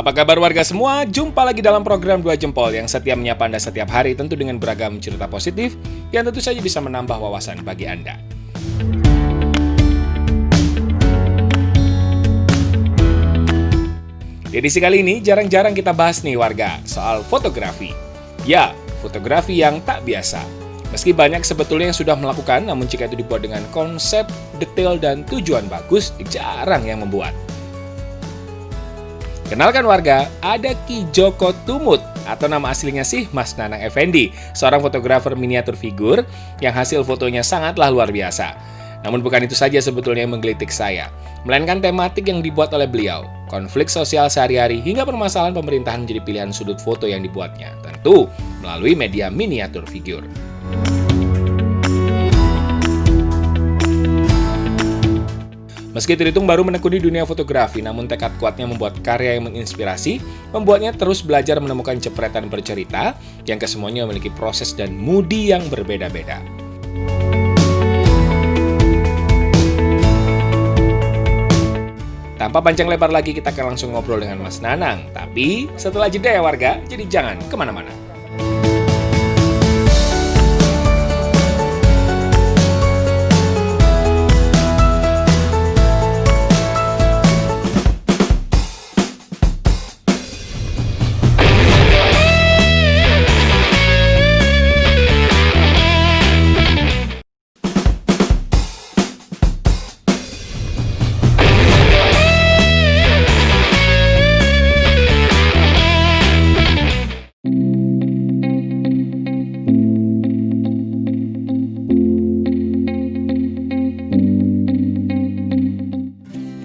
Apa kabar warga semua? Jumpa lagi dalam program Dua Jempol yang setia menyapa Anda setiap hari tentu dengan beragam cerita positif yang tentu saja bisa menambah wawasan bagi Anda. Di edisi kali ini jarang-jarang kita bahas nih warga soal fotografi. Ya, fotografi yang tak biasa. Meski banyak sebetulnya yang sudah melakukan, namun jika itu dibuat dengan konsep, detail, dan tujuan bagus, jarang yang membuat. Kenalkan warga, ada Ki Joko Tumut, atau nama aslinya sih Mas Nanang Effendi, seorang fotografer miniatur figur yang hasil fotonya sangatlah luar biasa. Namun bukan itu saja sebetulnya yang menggelitik saya, melainkan tematik yang dibuat oleh beliau, konflik sosial sehari-hari hingga permasalahan pemerintahan menjadi pilihan sudut foto yang dibuatnya, tentu melalui media miniatur figur. Meski terhitung baru menekuni dunia fotografi, namun tekad kuatnya membuat karya yang menginspirasi, membuatnya terus belajar menemukan jepretan bercerita yang kesemuanya memiliki proses dan moodi yang berbeda-beda. Tanpa panjang lebar lagi, kita akan langsung ngobrol dengan Mas Nanang. Tapi setelah jeda ya warga, jadi jangan kemana-mana.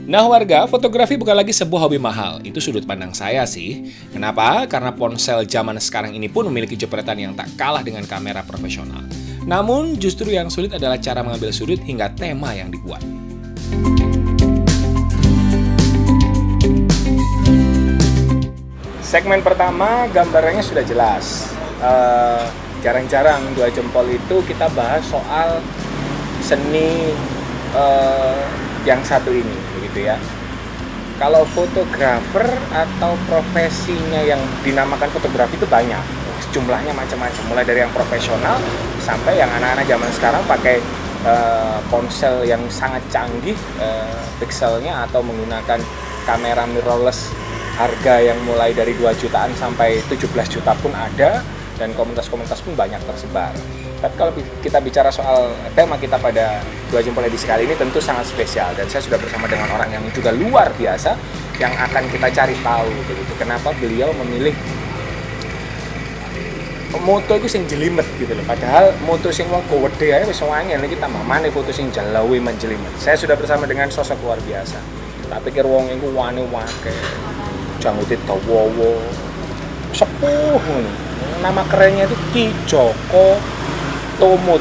Nah warga, fotografi bukan lagi sebuah hobi mahal, itu sudut pandang saya sih. Kenapa? Karena ponsel zaman sekarang ini pun memiliki jepretan yang tak kalah dengan kamera profesional. Namun justru yang sulit adalah cara mengambil sudut hingga tema yang dibuat. Segmen pertama gambarnya sudah jelas. Jarang-jarang Dua Jempol itu kita bahas soal seni yang satu ini, begitu ya. Kalau fotografer atau profesinya yang dinamakan fotografi itu banyak, jumlahnya macam-macam. Mulai dari yang profesional sampai yang anak-anak zaman sekarang pakai ponsel yang sangat canggih pikselnya atau menggunakan kamera mirrorless harga yang mulai dari 2 jutaan sampai 17 juta pun ada, dan komunitas-komunitas pun banyak tersebar. Tapi kalau kita bicara soal tema kita pada Dua Jempol edisi kali ini tentu sangat spesial, dan saya sudah bersama dengan orang yang juga luar biasa yang akan kita cari tahu begitu. Kenapa beliau memilih moto itu sing jelimet gitu loh. Padahal moto sing wong gede ae wis wangen iki tambah maneh foto sing jelawi menjelimet. Saya sudah bersama dengan sosok luar biasa. Tak pikir wong iku wane wake. Jangute dawa-dawa. Sepuh ngono. Nama kerennya itu Ki Joko Tumut.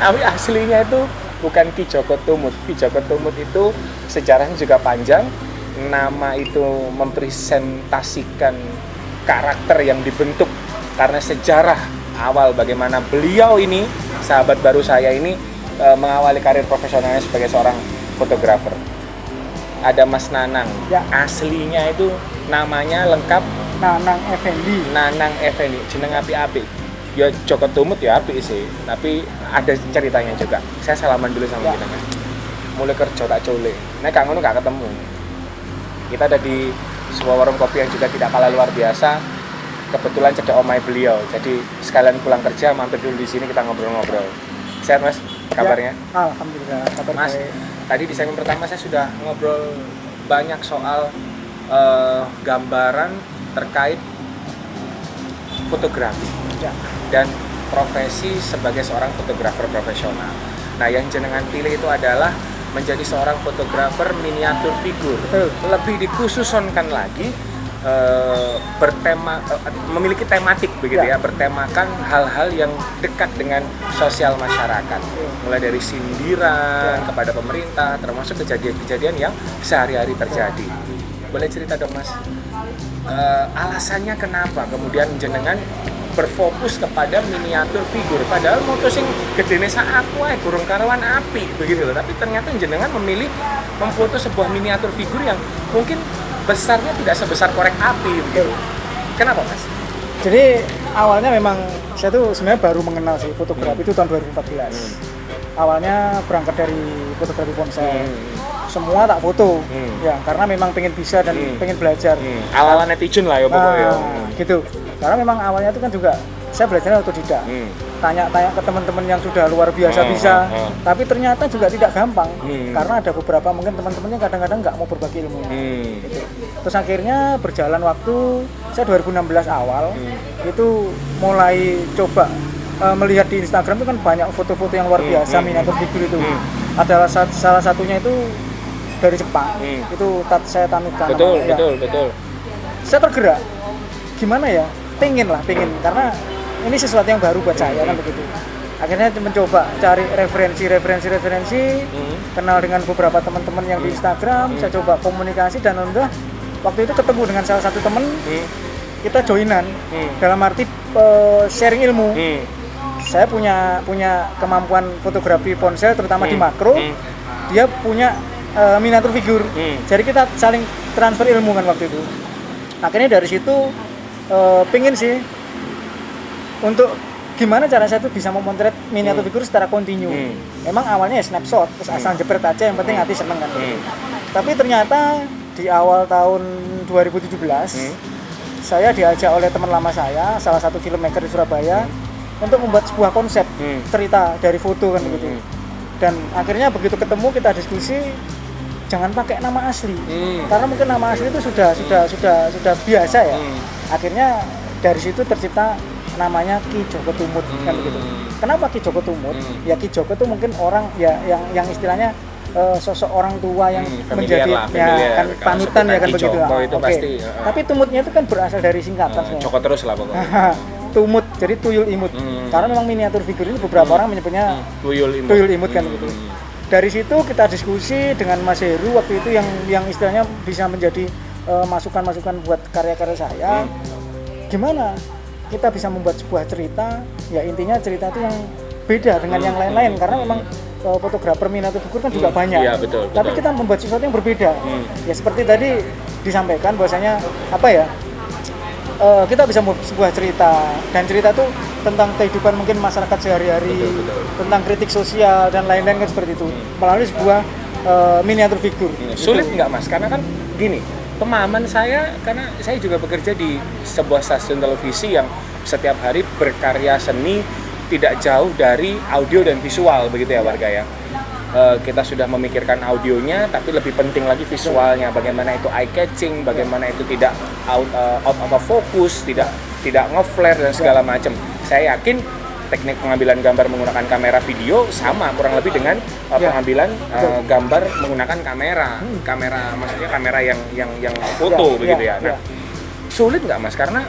Tapi aslinya itu bukan Ki Joko Tumut. Ki Joko Tumut itu sejarahnya juga panjang. Nama itu mempresentasikan karakter yang dibentuk karena sejarah awal bagaimana beliau ini, sahabat baru saya ini, mengawali karir profesionalnya sebagai seorang fotografer. Ada Mas Nanang. Ya. Aslinya itu namanya lengkap Nanang Effendi. Nanang Effendi, jeneng apik-apik. Ya Joko Tumut ya apik sih, tapi ada ceritanya juga. Saya salaman dulu sama jenengan. Mulai kerja tak cole. Nek gak ngono gak ketemu. Kita ada di sebuah warung kopi yang juga tidak kalah luar biasa. Kebetulan cedek omahe beliau. Jadi sekalian pulang kerja mampir dulu di sini kita ngobrol-ngobrol. Sehat Mas? Kabarnya? Ya, alhamdulillah. Kabar Mas, baik. tadi di segmen pertama saya sudah ngobrol banyak soal gambaran terkait fotografi. Ya. Dan profesi sebagai seorang fotografer profesional. Nah, yang jenengan pilih itu adalah menjadi seorang fotografer miniatur figur. Betul. Lebih dikhususkan lagi memiliki tematik begitu ya, bertemakan hal-hal yang dekat dengan sosial masyarakat. Mulai dari sindiran kepada pemerintah, termasuk kejadian-kejadian yang sehari-hari terjadi. Boleh cerita dong Mas? Alasannya kenapa kemudian jenengan berfokus kepada miniatur figur, padahal moto sing gedene sak aku ae burung karawan api begitu loh, tapi ternyata jenengan memilih memfoto sebuah miniatur figur yang mungkin besarnya tidak sebesar korek api gitu. Kenapa Mas? Jadi awalnya memang saya tuh sebenarnya baru mengenal sih fotografi itu tahun 2014. Awalnya berangkat dari fotografi ponsel. Semua tak foto, ya karena memang pengen bisa dan pengen belajar. Ala-ala netizen lah ya pokoknya. Gitu. Karena memang awalnya itu kan juga saya belajarnya otodidak. Tanya-tanya ke teman-teman yang sudah luar biasa bisa, tapi ternyata juga tidak gampang. Karena ada beberapa mungkin teman-temannya kadang-kadang nggak mau berbagi ilmu. Gitu. Terus akhirnya berjalan waktu, saya 2016 awal itu mulai coba melihat di Instagram itu kan banyak foto-foto yang luar biasa, miniatur figur itu. Adalah salah satunya itu dari Jepang, itu saya Tanuka. Betul. Saya tergerak, gimana ya? Pengen, karena ini sesuatu yang baru buat saya kan begitu. Akhirnya mencoba cari referensi, kenal dengan beberapa teman-teman yang di Instagram, saya coba komunikasi dan alhamdulillah waktu itu ketemu dengan salah satu teman, kita joinan, dalam arti sharing ilmu. Saya punya kemampuan fotografi ponsel terutama di makro, dia punya miniatur figur. Jadi kita saling transfer ilmu kan waktu itu. Akhirnya dari situ pengen sih untuk gimana cara saya tuh bisa memotret miniatur figur secara kontinu. Memang awalnya ya snapshot, terus asal jepret aja, yang penting hati seneng kan. Tapi ternyata di awal tahun 2017 saya diajak oleh teman lama saya, salah satu filmmaker di Surabaya, untuk membuat sebuah konsep cerita dari foto kan begitu. Dan akhirnya begitu ketemu kita diskusi, jangan pakai nama asli, karena mungkin nama asli itu sudah biasa ya. Akhirnya dari situ tercipta namanya Ki Joko Tumut kan begitu. Kenapa Ki Joko Tumut? Ya Ki Joko itu mungkin orang ya yang istilahnya sosok orang tua yang menjadi kan panutan ya kan Ki begitu. Joko itu pasti. Tapi Tumutnya itu kan berasal dari singkatan sebenarnya. Joko terus lah pokoknya. Tumut, jadi tuyul imut. Karena memang miniatur figur ini beberapa orang menyebutnya tuyul imut kan begitu. Dari situ kita diskusi dengan Mas Heru waktu itu yang istilahnya bisa menjadi masukan-masukan buat karya-karya saya. Gimana kita bisa membuat sebuah cerita, ya intinya cerita itu yang beda dengan yang lain-lain, karena memang fotografer miniatur figur kan juga banyak. Iya, betul. Tapi kita membuat sesuatu yang berbeda. Ya seperti tadi disampaikan bahwasanya apa ya? Kita bisa membuat sebuah cerita, dan cerita itu tentang kehidupan mungkin masyarakat sehari-hari, tentang kritik sosial dan lain-lain kan seperti itu, melalui sebuah miniatur figur. Sulit nggak Mas? Karena kan gini, pemahaman saya, karena saya juga bekerja di sebuah stasiun televisi yang setiap hari berkarya seni tidak jauh dari audio dan visual begitu ya warga ya. Kita sudah memikirkan audionya, tapi lebih penting lagi visualnya. Bagaimana itu eye catching, bagaimana itu tidak out of focus, tidak nge-flare dan segala macam. Saya yakin teknik pengambilan gambar menggunakan kamera video sama kurang lebih dengan pengambilan gambar menggunakan kamera maksudnya kamera yang foto begitu ya. Nah, sulit nggak Mas? Karena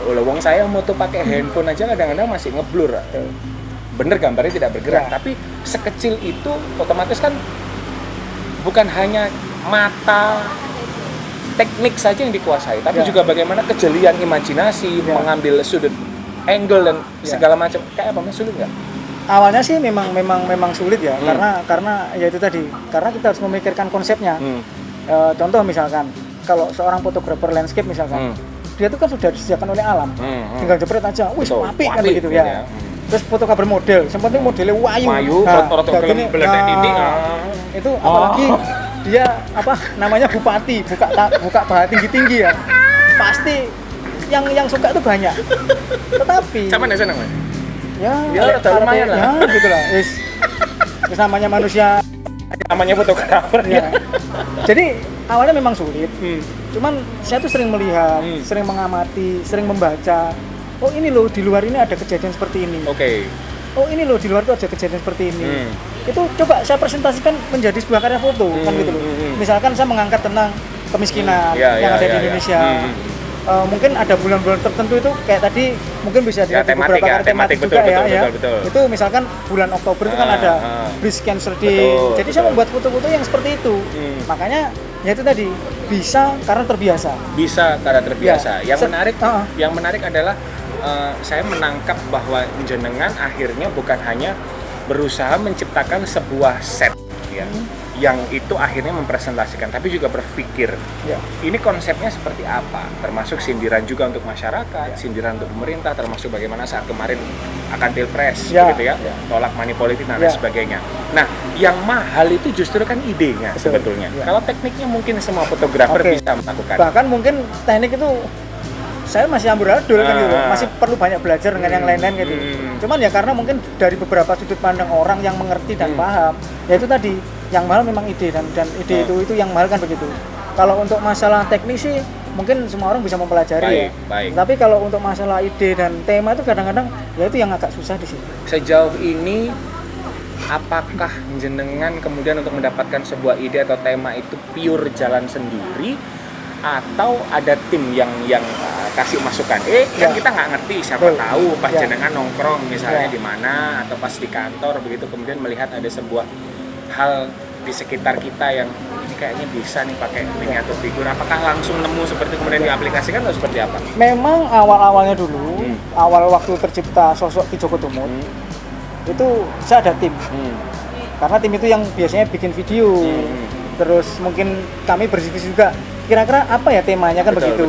wong saya moto pakai handphone aja kadang-kadang masih ngeblur. Bener gambarnya tidak bergerak, tapi sekecil itu otomatis kan bukan hanya mata teknik saja yang dikuasai, tapi juga bagaimana kejelian imajinasi, mengambil sudut angle dan segala macam. Kayak apa Mas, sulit nggak? Awalnya sih memang sulit ya, karena ya itu tadi, karena kita harus memikirkan konsepnya. Contoh misalkan kalau seorang fotografer landscape misalkan, dia itu kan sudah disediakan oleh alam, tinggal jepret aja, wih apik kan begitu ya. Terus fotografer model, yang penting modelnya wayu, fotografer beletek ini. Itu apalagi dia namanya bupati, buka paha tinggi ya, pasti yang suka itu banyak. Tetapi sama desa namanya. Ya lumayan lah. Ya gitulah. Wis namanya manusia, namanya fotografer ya. Jadi awalnya memang sulit. Cuman saya tuh sering melihat, sering mengamati, sering membaca. Oh ini loh, di luar ini ada kejadian seperti ini. Oh ini loh, di luar itu ada kejadian seperti ini. Itu coba saya presentasikan menjadi sebuah karya foto kan gitu loh. Misalkan saya mengangkat tentang kemiskinan yang ada di Indonesia. Mungkin ada bulan-bulan tertentu itu kayak tadi mungkin bisa dilihat di beberapa karya tematik juga betul. Itu misalkan bulan Oktober itu kan ada Breast Cancer Day. Jadi saya membuat foto-foto yang seperti itu. Makanya ya itu tadi bisa karena terbiasa. Yang menarik adalah saya menangkap bahwa jenengan akhirnya bukan hanya berusaha menciptakan sebuah set ya, yang itu akhirnya mempresentasikan, tapi juga berpikir ini konsepnya seperti apa, termasuk sindiran juga untuk masyarakat, sindiran untuk pemerintah, termasuk bagaimana saat kemarin akan pilpres, gitu ya, tolak money politik dan lain sebagainya. Nah, yang mahal itu justru kan idenya sebetulnya. Kalau tekniknya mungkin semua fotografer bisa melakukan. Bahkan mungkin teknik itu saya masih amburadul kan gitu, masih perlu banyak belajar dengan yang lain-lain gitu. Cuman ya karena mungkin dari beberapa sudut pandang orang yang mengerti dan paham, ya itu tadi yang mahal memang ide dan ide itu yang mahal kan begitu. Kalau untuk masalah teknis sih mungkin semua orang bisa mempelajari baik. Tapi kalau untuk masalah ide dan tema itu kadang-kadang ya itu yang agak susah di sini. Sejauh ini apakah jenengan kemudian untuk mendapatkan sebuah ide atau tema itu pure jalan sendiri, atau ada tim yang kasih masukan? Kan kita nggak ngerti, siapa tahu pas jenengan nongkrong misalnya di mana atau pas di kantor begitu, kemudian melihat ada sebuah hal di sekitar kita yang ini kayaknya bisa nih pakai miniatur figur. Apakah langsung nemu seperti kemudian diaplikasikan atau seperti apa? Memang awal-awalnya dulu, awal waktu tercipta sosok Ki Joko Tumut, itu saya ada tim. Karena tim itu yang biasanya bikin video. Terus mungkin kami berdiskusi juga kira-kira apa ya temanya kan begitu.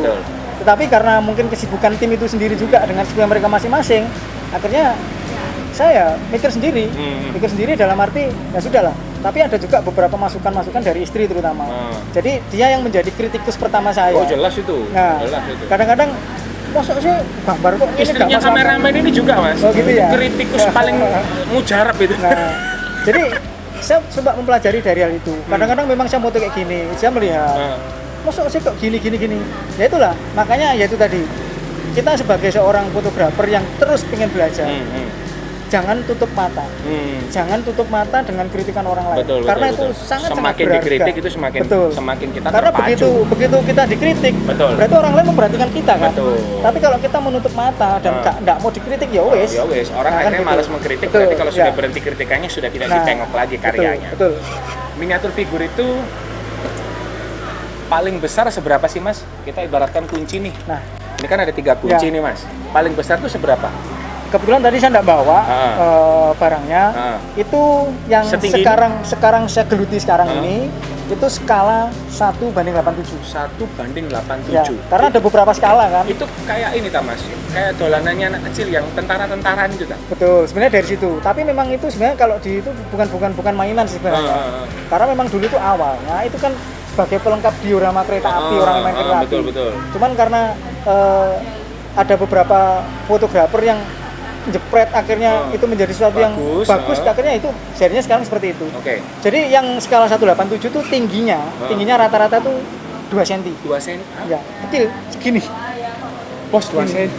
Tetapi karena mungkin kesibukan tim itu sendiri juga dengan kesibukan mereka masing-masing, akhirnya saya mikir sendiri dalam arti ya sudahlah. Tapi ada juga beberapa masukan-masukan dari istri terutama. Jadi dia yang menjadi kritikus pertama saya. Oh jelas itu. Nah, jelas itu. Kadang-kadang mosok sih gambar kok ini istrinya kameramen ini juga mas. Oh gitu ya. Kritikus paling mujarab itu. Nah, jadi saya coba mempelajari dari hal itu. Kadang-kadang memang saya foto kayak gini, saya melihat. Mosok sih kok gini. Ya itulah, makanya ya itu tadi. Kita sebagai seorang fotografer yang terus ingin belajar. Jangan tutup mata. Jangan tutup mata dengan kritikan orang lain. Karena itu sangat semakin berharga. Dikritik itu semakin kita karena terpacu. begitu kita dikritik, berarti orang lain memperhatikan kita kan. Tapi kalau kita menutup mata dan enggak mau dikritik ya wes. Orang akhirnya malas mengkritik, berarti kalau sudah berhenti kritikannya sudah tidak ditengok lagi karyanya. Miniatur figur itu paling besar seberapa sih mas? Kita ibaratkan kunci nih. Nah, ini kan ada 3 kunci nih mas. Paling besar tuh seberapa? Kebetulan tadi saya enggak bawa barangnya. Itu yang sekarang saya geluti sekarang ini itu skala 1:87. 1:87. Ya, karena ada beberapa skala kan. Itu kayak ini ta mas, kayak dolanannya anak kecil yang tentara-tentaraan itu ta? Betul, sebenarnya dari situ. Tapi memang itu sebenarnya kalau di itu bukan mainan sebenarnya. Karena memang dulu itu awalnya itu kan sebagai pelengkap diorama kereta api, orang main kereta api. Betul. Cuman karena ada beberapa fotografer yang jepret akhirnya itu menjadi sesuatu yang bagus, akhirnya itu serinya sekarang seperti itu. Jadi yang skala 187 tuh tingginya rata-rata tuh 2 cm. 2 cm? Ya, kecil segini. Bos 2 cm.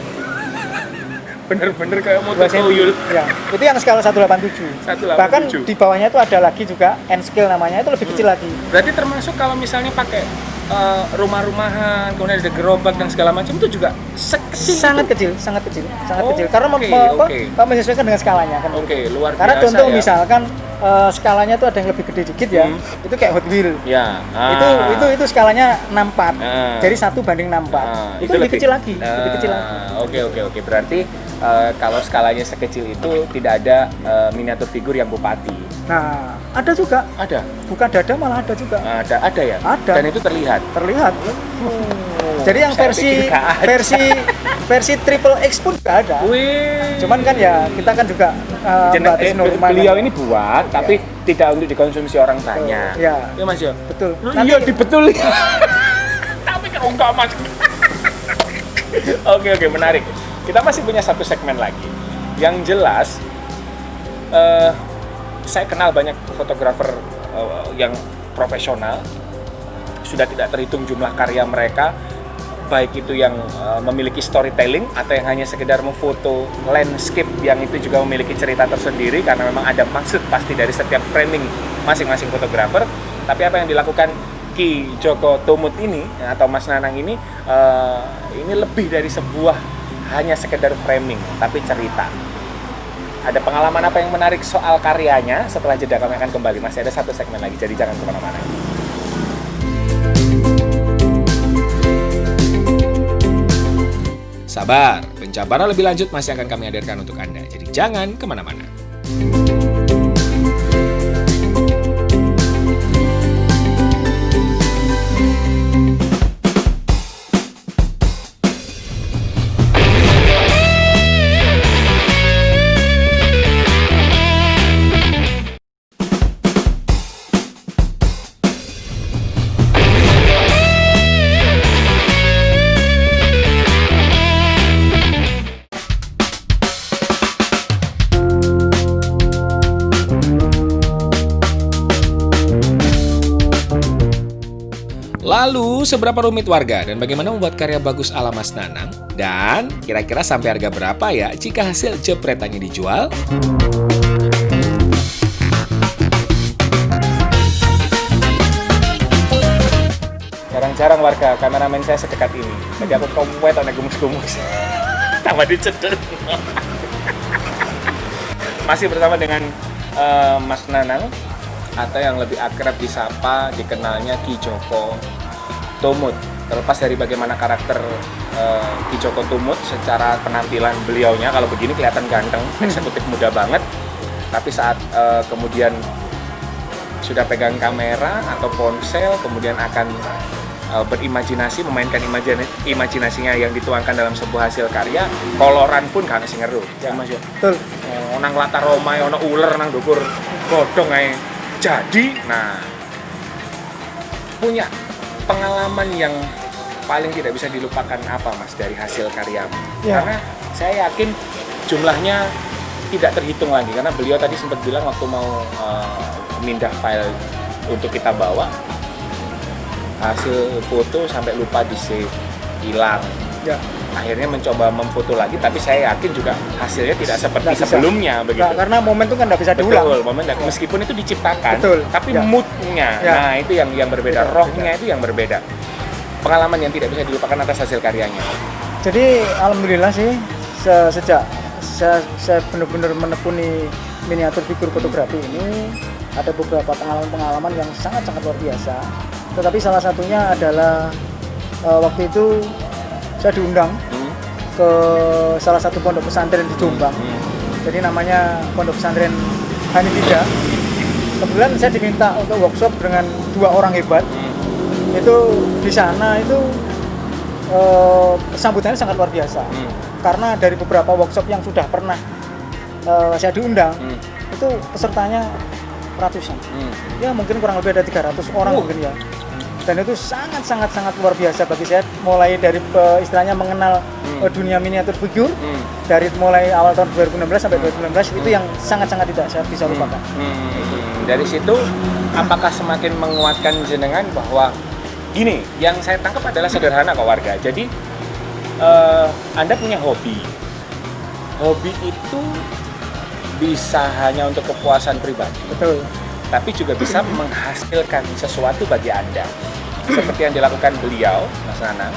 Bener-bener kayak motor tuyul. Ya, itu yang skala 187. Bahkan di bawahnya itu ada lagi juga N scale namanya, itu lebih kecil lagi. Berarti termasuk kalau misalnya pakai rumah-rumahan, kemudian ada gerobak dan segala macam itu juga sangat kecil. Karena menyesuaikan dengan skalanya kan. Luar biasa. Karena contoh misalkan skalanya itu ada yang lebih gede dikit ya. Itu kayak Hot Wheel. Ya. Itu skalanya 64. Jadi 1:64. Itu lebih kecil lagi. Oke. Berarti kalau skalanya sekecil itu tidak ada miniatur figur yang bupati. Nah, ada juga. Ada. Bukan dada malah ada juga. Ada ya. Ada. Dan itu terlihat. Jadi yang versi triple X pun juga ada. Cuman kan ya kita kan juga beliau ini buat tapi tidak untuk dikonsumsi orang banyak. Ya Mas ya. Betul. Iya dibetul. Tapi kan enggak mas. Oke, menarik. Kita masih punya satu segmen lagi. Yang jelas saya kenal banyak fotografer yang profesional, sudah tidak terhitung jumlah karya mereka, baik itu yang memiliki storytelling atau yang hanya sekedar memfoto landscape yang itu juga memiliki cerita tersendiri, karena memang ada maksud pasti dari setiap framing masing-masing fotografer. Tapi apa yang dilakukan Ki Joko Tumut ini atau Mas Nanang ini lebih dari sebuah hanya sekedar framing, tapi cerita. Ada pengalaman apa yang menarik soal karyanya? Setelah jeda kami akan kembali. Masih ada satu segmen lagi, jadi jangan kemana-mana. Sabar, penjabaran lebih lanjut masih akan kami hadirkan untuk Anda. Jadi jangan kemana-mana. Lalu, seberapa rumit warga dan bagaimana membuat karya bagus ala Mas Nanang? Dan kira-kira sampai harga berapa ya jika hasil jepretannya dijual? Jarang-jarang warga kameramen saya sedekat ini. Jadi aku komwet anak gumus-gumus. Tambah dicedek. Masih bersama dengan Mas Nanang, atau yang lebih akrab disapa, dikenalnya Ki Joko Tumut. Terlepas dari bagaimana karakter Ki Joko Tumut secara penampilan beliaunya, kalau begini kelihatan ganteng, eksekutif muda banget. Tapi saat kemudian sudah pegang kamera atau ponsel, kemudian akan berimajinasi, memainkan imajinasinya yang dituangkan dalam sebuah hasil karya, koloran pun kan sing ngeru. Ya Mas yo. Betul. Nang latar omahe ana uler nang ndukur godhong ae. Jadi, nah punya pengalaman yang paling tidak bisa dilupakan apa Mas dari hasil karyamu? Ya. Karena saya yakin jumlahnya tidak terhitung lagi, karena beliau tadi sempat bilang waktu mau mindah file untuk kita bawa, hasil foto sampai lupa di save, hilang. Ya. Akhirnya mencoba memfoto lagi, tapi saya yakin juga hasilnya tidak seperti sebelumnya begitu. Karena momen itu kan nggak bisa diulang. Betul, momen meskipun itu diciptakan, betul, tapi ya, moodnya, ya, nah itu yang berbeda, beda, rohnya itu yang berbeda. Pengalaman yang tidak bisa dilupakan atas hasil karyanya. Jadi alhamdulillah sih sejak saya benar-benar menekuni miniatur figur fotografi ini, ada beberapa pengalaman-pengalaman yang sangat-sangat luar biasa. Tetapi salah satunya adalah waktu itu saya diundang ke salah satu pondok pesantren di Jombang. Jadi namanya Pondok Pesantren Hanifida. Kebetulan saya diminta untuk workshop dengan 2 orang hebat. Itu di sana itu sambutannya sangat luar biasa. Karena dari beberapa workshop yang sudah pernah saya diundang, itu pesertanya ratusan. Ya mungkin kurang lebih ada 300 orang mungkin ya. Dan itu sangat luar biasa bagi saya, mulai dari istilahnya mengenal dunia miniatur figur dari mulai awal tahun 2016 sampai 2019 itu yang sangat tidak saya bisa lupakan. Dari situ apakah semakin menguatkan jenengan bahwa gini, yang saya tangkap adalah sederhana kok warga. Jadi Anda punya hobi. Hobi itu bisa hanya untuk kepuasan pribadi. Betul. Tapi juga bisa menghasilkan sesuatu bagi Anda. Seperti yang dilakukan beliau, Mas Nanang,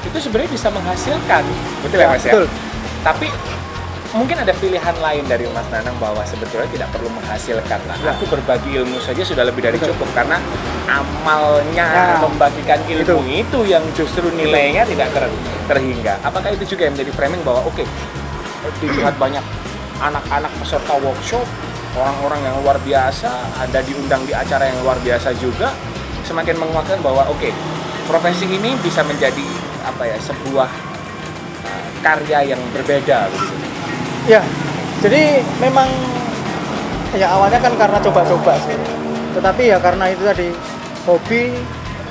itu sebenarnya bisa menghasilkan. Betul ya Mas ya? Betul. Tapi mungkin ada pilihan lain dari Mas Nanang bahwa sebetulnya tidak perlu menghasilkan lah. Aku berbagi ilmu saja sudah lebih dari cukup, karena amalnya membagikan ilmu itu yang justru nilainya tidak terhingga. Apakah itu juga yang menjadi framing bahwa oke, dilihat banyak anak-anak peserta workshop, orang-orang yang luar biasa, ada diundang di acara yang luar biasa juga, semakin menguatkan bahwa oke, profesi ini bisa menjadi sebuah karya yang berbeda begitu. Ya, jadi memang ya awalnya kan karena coba-coba sih. Tetapi ya karena itu tadi hobi,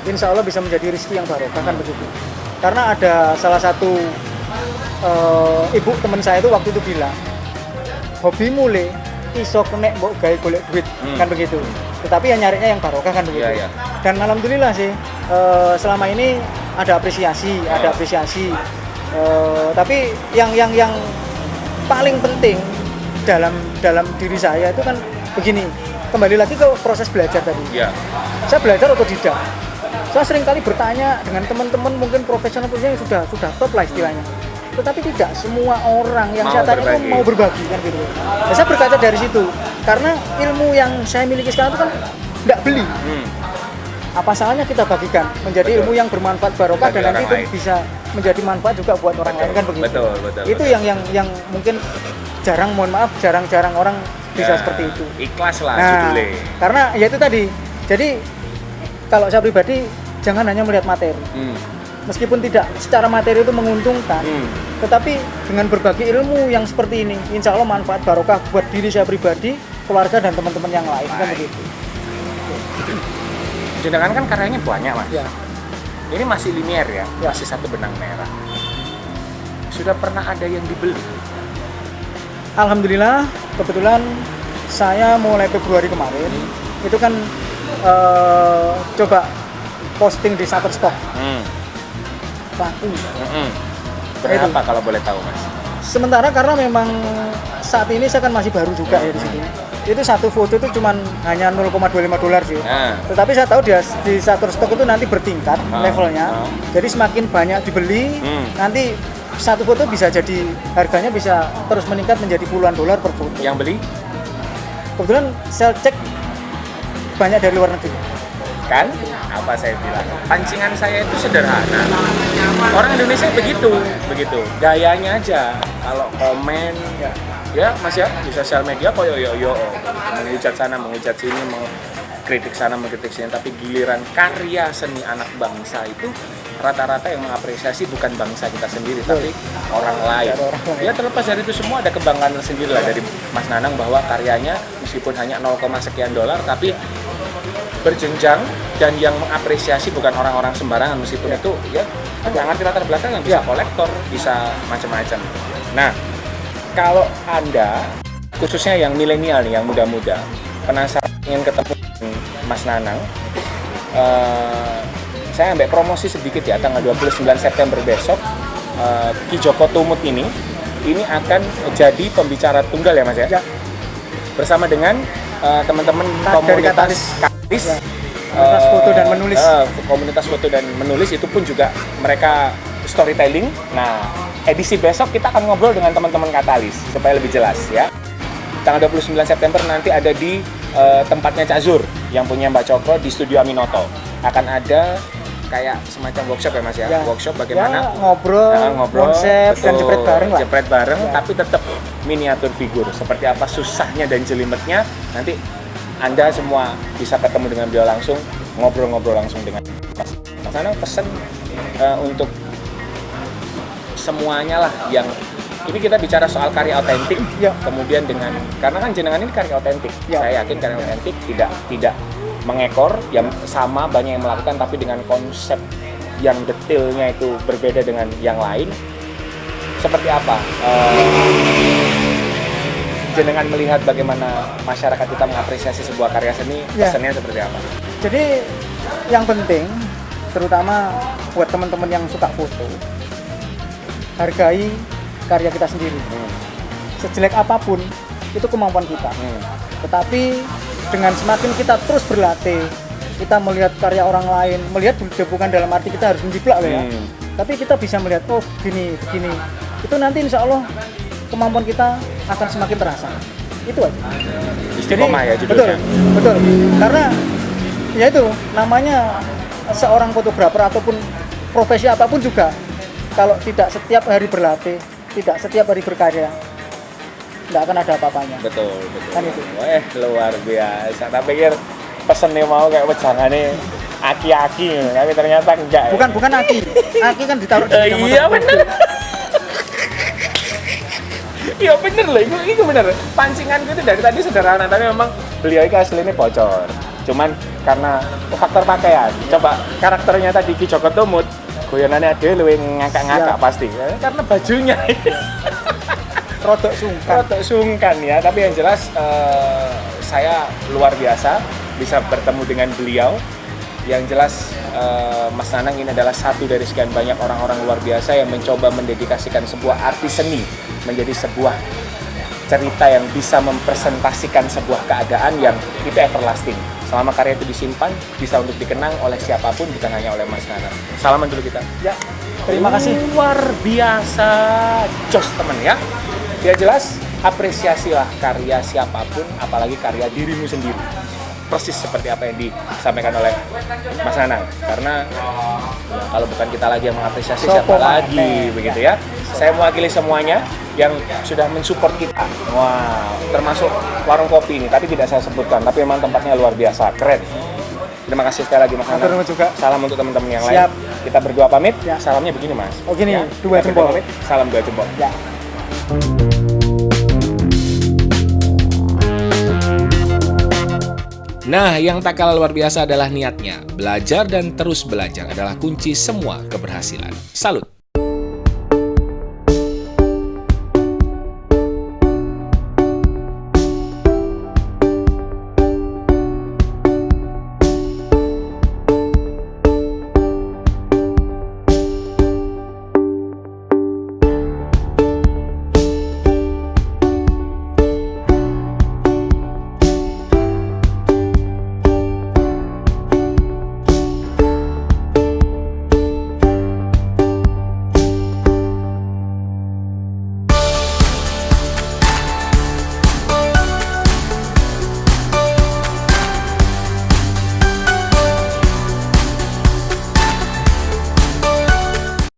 insya Allah bisa menjadi rezeki yang barokah kan begitu. Karena ada salah satu ibu teman saya itu waktu itu bilang, hobi mulai iso kenek mbok gawe golek duit kan begitu. Tetapi yang nyarinya yang barokah kan begitu. Yeah. Dan alhamdulillah sih selama ini ada apresiasi. Tapi yang paling penting dalam diri saya itu kan begini. Kembali lagi ke proses belajar tadi. Yeah. Saya belajar otodidak. Saya sering kali bertanya dengan teman-teman mungkin profesional yang sudah top lah istilahnya. Tetapi tidak semua orang yang saya tanya itu mau berbagi kan gitu. Nah, saya berkaca dari situ, karena ilmu yang saya miliki sekarang itu kan tidak beli. Apa salahnya kita bagikan menjadi ilmu yang bermanfaat barokah dan nanti itu bisa menjadi manfaat juga buat orang lain kan begitu. Betul. Itu yang mungkin jarang orang bisa seperti itu. Ikhlas lah judulnya. Karena ya itu tadi. Jadi kalau saya pribadi jangan hanya melihat materi. Meskipun tidak secara materi itu menguntungkan, tetapi dengan berbagi ilmu yang seperti ini, insya Allah manfaat barokah buat diri saya pribadi, keluarga dan teman-teman yang lain kan begitu. Jenengan kan karyanya banyak Mas. Ya. Ini masih linear ya, masih satu benang merah. Sudah pernah ada yang dibeli? Alhamdulillah, kebetulan saya mulai Februari kemarin itu kan coba posting di Shutterstock. Laku. Berapa kalau boleh tahu, Mas? Sementara karena memang saat ini saya kan masih baru juga ya di sini. Itu satu foto itu cuman hanya $0.25 sih. Tetapi saya tahu di Shutterstock itu nanti bertingkat levelnya. Jadi semakin banyak dibeli, nanti satu foto bisa jadi harganya bisa terus meningkat menjadi puluhan dolar per foto. Yang beli? Kebetulan saya cek banyak dari luar negeri. Kan? Apa saya bilang? Pancingan saya itu sederhana. Orang Indonesia begitu. Gayanya aja. Kalau komen ya Mas ya di sosial media kok yo menghujat sana, menghujat sini, mengkritik sana, mengkritik sini, tapi giliran karya seni anak bangsa itu rata-rata yang mengapresiasi bukan bangsa kita sendiri, tapi orang lain. Ya terlepas dari itu semua ada kebanggaan sendiri lah dari Mas Nanang bahwa karyanya meskipun hanya 0, sekian dolar tapi berjenjang dan yang mengapresiasi bukan orang-orang sembarangan meskipun itu ya nggak ngerti latar belakang yang bisa kolektor, bisa macam-macam. Nah, kalau Anda khususnya yang milenial nih, yang muda-muda penasaran ingin ketemu Mas Nanang, saya ambil promosi sedikit ya, tanggal 29 September besok Ki Joko Tumut ini akan jadi pembicara tunggal ya Mas ya? Bersama dengan teman-teman komunitas Katalis, komunitas foto dan menulis. Komunitas foto dan menulis itu pun juga mereka storytelling. Nah, edisi besok kita akan ngobrol dengan teman-teman Katalis supaya lebih jelas ya. Tanggal 29 September nanti ada di tempatnya Cak Zur yang punya Mbak Cokro di Studio Aminoto. Akan ada kayak semacam workshop ya Mas ya, workshop bagaimana ngobrol, konsep dan jepret bareng tapi tetap miniatur figur. Seperti apa susahnya dan jelimetnya nanti Anda semua bisa ketemu dengan beliau langsung, ngobrol-ngobrol langsung dengan Mas Nanang. Pesan untuk semuanya lah yang ini kita bicara soal karya otentik, kemudian dengan karena kan jenengan ini karya otentik, saya yakin karya otentik tidak mengekor, yang sama banyak yang melakukan tapi dengan konsep yang detailnya itu berbeda dengan yang lain. Seperti apa jenengan melihat bagaimana masyarakat kita mengapresiasi sebuah karya seni, pesannya seperti apa? Jadi yang penting terutama buat teman-teman yang suka foto, hargai karya kita sendiri. Sejelek apapun itu kemampuan kita. Tetapi dengan semakin kita terus berlatih, kita melihat karya orang lain, melihat bukan dalam arti kita harus menjiplak ya. Tapi kita bisa melihat begini. Itu nanti insya Allah kemampuan kita akan semakin terasa. Itu aja. Istiqomah ya judulnya. Betul. Karena ya itu namanya seorang fotografer ataupun profesi apapun juga kalau tidak setiap hari berlatih, tidak setiap hari berkarya, nggak akan ada apa-apanya. Betul. Kan itu. Luar biasa. Tak pikir pesennya mau kayak wejangane aki-aki, tapi ternyata enggak. Bukan aki. Aki kan ditaruh di motor. Iya bener. Iya bener loh, itu bener. Pancinganku itu dari tadi sederhana, tapi memang beliau itu aslinya bocor. Cuman karena faktor pakaian. Coba karakternya tadi Ki Joko Tumut, goyonannya dia lebih ngakak-ngakak pasti. Karena bajunya rodok sungkan ya. Tapi yang jelas saya luar biasa bisa bertemu dengan beliau. Yang jelas Mas Nanang ini adalah satu dari sekian banyak orang-orang luar biasa yang mencoba mendedikasikan sebuah arti seni menjadi sebuah cerita yang bisa mempresentasikan sebuah keadaan yang itu everlasting. Selama karya itu disimpan, bisa untuk dikenang oleh siapapun, bukan hanya oleh Mas Nanang. Salaman dulu kita. Ya, terima kasih. Luar biasa, jos temen ya. Ya jelas, apresiasilah karya siapapun, apalagi karya dirimu sendiri. Persis seperti apa yang disampaikan oleh Mas Nanang. Karena kalau bukan kita lagi yang mengapresiasi, siapa lagi, begitu ya. Saya mewakili semuanya yang sudah mensupport kita. Wow, termasuk warung kopi ini, tapi tidak saya sebutkan, tapi memang tempatnya luar biasa, keren. Terima kasih sekali lagi Mas Nanang. Salam untuk teman-teman yang lain. Kita berdua pamit. Salamnya begini Mas. Oh gini, ya, 2 jempol. Pamit. Salam 2 jempol. Ya. Nah, yang tak kalah luar biasa adalah niatnya. Belajar dan terus belajar adalah kunci semua keberhasilan. Salut!